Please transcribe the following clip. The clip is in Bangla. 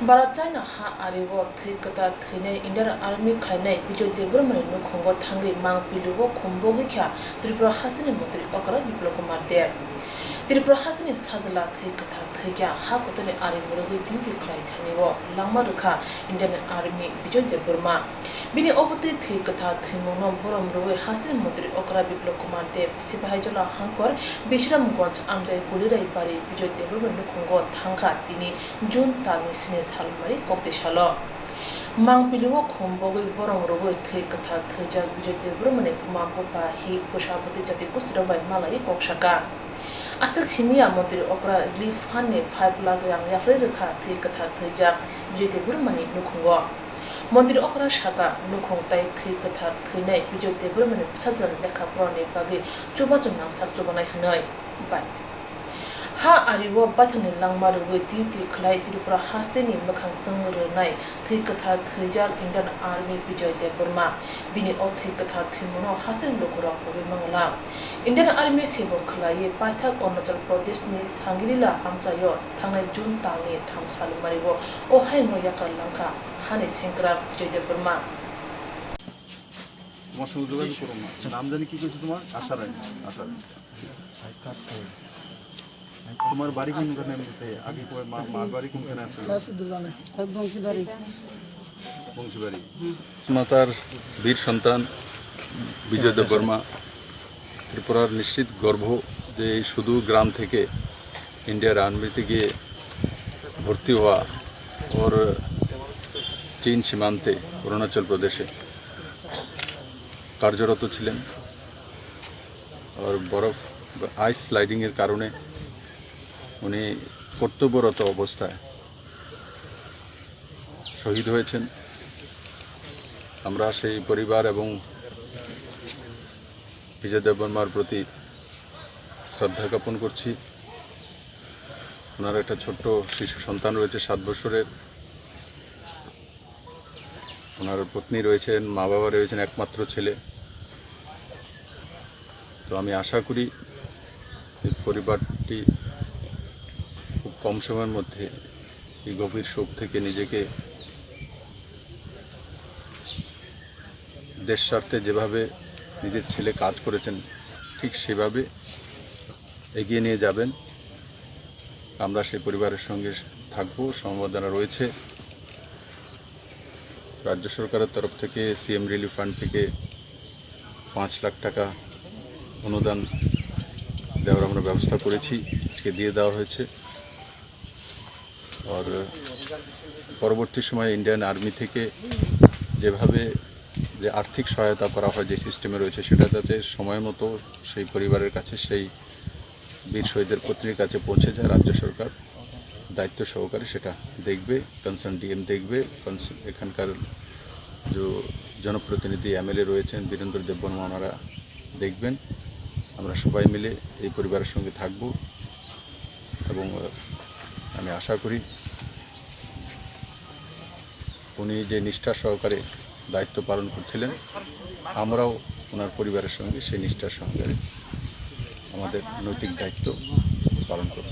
Bara China ha ariwo thikata thine Indian Army khanai bijo development no khongo thangi mang piluwo khombo gikya Tripura hasini motri okara Biplop Kumar Dev Tripura hasini sajala thikata thikya ha kotone ari murogi duty khlai thaniwo langma rukha Indian Army bijo development bini obuti thikata thimono borom rowe hasini motri okara Biplop Kumar Dev sibahaijola hankor Bishramganj amjai gulirai bari bijo development no khongo thangka tini June tani sine salmari kokte shalo mang piliwo khombogoi borong rogoi thei katha theja bijay development puma popa hi kushabati jati kusrabai malai kokshaka asak simia motri okra relief hanne 5 lakh yang yafre rekha thei katha theja bijay development nukhungo মন্দির অকরা শাখা নুখংতাই থৈ কথা থৈনাই বিজয় দেবরমানে সাজান লেখা পড়ানে বাগে চোবাচন নাংসাক চোবানাই হনয় by ha ariwo bathane langmaru we ti khlai Tripura hasteni makhang changrnai thei katha theijal Indian Army bijoy deborma bini othi katha thimono hasen lokura hobe mangla Indian Army sebo khlai paithak Arunachal Pradesh ni Sangilila amchayo thangnai June tangni thamsal maribo o haimo yakal langka hane senkra bijoy deborma তোমার সঙ্গে যোগাযোগ করো না নাম জানি কি কইছো তোমার আশা রায় তোমার বাড়ি কোনখানে আগে মার বাড়ি কোনখানে আছে বংশীবাড়ি মাতার বীর সন্তান বিজয় দেববর্মা ত্রিপুরার নিশ্চিত গর্ব যে এই সুদূর গ্রাম থেকে ইন্ডিয়ার আর্মিতে গিয়ে ভর্তি হওয়া ওর চীন সীমান্তে অরুণাচল প্রদেশে কার্যরত ছিলেন আর বরফ আইস স্লাইডিংয়ের কারণে উনি কর্তব্যরত অবস্থায় শহীদ হয়েছেন আমরা সেই পরিবার এবং বিজয় দেববর্মার প্রতি শ্রদ্ধা জ্ঞাপন করছি ওনার একটা ছোট্ট শিশু সন্তান রয়েছে 7 বছরের ওনার পত্নী রয়েছেন মা বাবা রয়েছেন একমাত্র ছেলে তো আমি আশা করি এই পরিবারটি খুব কম সময়ের মধ্যে এই গভীর শোক থেকে নিজেকে দেশ স্বার্থে যেভাবে নিজের ছেলে কাজ করেছেন ঠিক সেভাবে এগিয়ে নিয়ে যাবেন আমরা সেই পরিবারের সঙ্গে থাকব সমবেদনা রয়েছে রাজ্য সরকারের তরফ থেকে সিএম রিলিফ ফান্ড থেকে 5 লাখ টাকা অনুদান দেওয়ার আমরা ব্যবস্থা করেছি আজকে দিয়ে দেওয়া হয়েছে আর পরবর্তী সময়ে ইন্ডিয়ান আর্মি থেকে যেভাবে যে আর্থিক সহায়তা করা হয় যে সিস্টেমে রয়েছে সেটা যাতে সময় মতো সেই পরিবারের কাছে সেই বীর শহীদের পত্নীর কাছে পৌঁছে যায় রাজ্য সরকার দায়িত্ব সহকারে সেটা দেখবে কনসার্ন ডিএম দেখবে এখানকার যে জনপ্রতিনিধি এমএলএ রয়েছেন বীরেন্দ্র দেববর্মা ওনারা দেখবেন আমরা সবাই মিলে এই পরিবারের সঙ্গে থাকব এবং আমি আশা করি উনি যে নিষ্ঠা সহকারে দায়িত্ব পালন করছিলেন আমরাও ওনার পরিবারের সঙ্গে সেই নিষ্ঠার সহকারে আমাদের নৈতিক দায়িত্ব পালন করব